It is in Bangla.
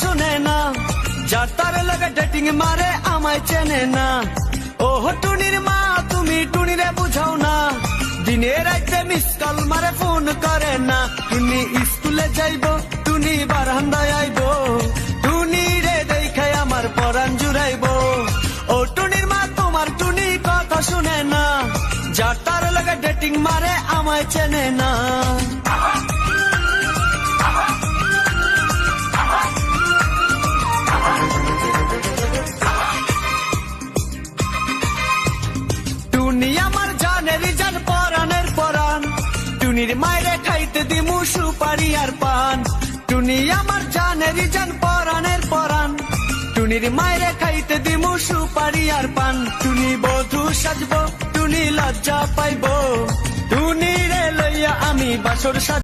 শুনে না, যার তার লাগে ডেটিং মারে আমায় চেনে না। ও টুনির মা তুমি টুনিরে বুঝাও না, দিনে রাইতে মিস কল মারে ফোন করে না। টুনি স্কুলে যাইবো, টুনি বারান্দায় আইবো, টুনি রে দেখাই আমার পরাণ জুড়াইবো। ও টুনির মা তোমার টুনি কথা শুনে না, যার তার লাগে ডেটিং মারে আমায় চেনে না। টুনি আমার জানেরই জান পরাণের পরাণ, টুনির মায়েরে খাইতে দিমু সুপারি আর পান। টুনি আমার জানেরই জান পরাণের পরাণ, টুনির মায়েরে খাইতে দিমু সুপারি আর পান। টুনি বধূ সাজবো, টুনি লজ্জা পাইবো, টুনি রে লইয়া আমি বাসর সাজ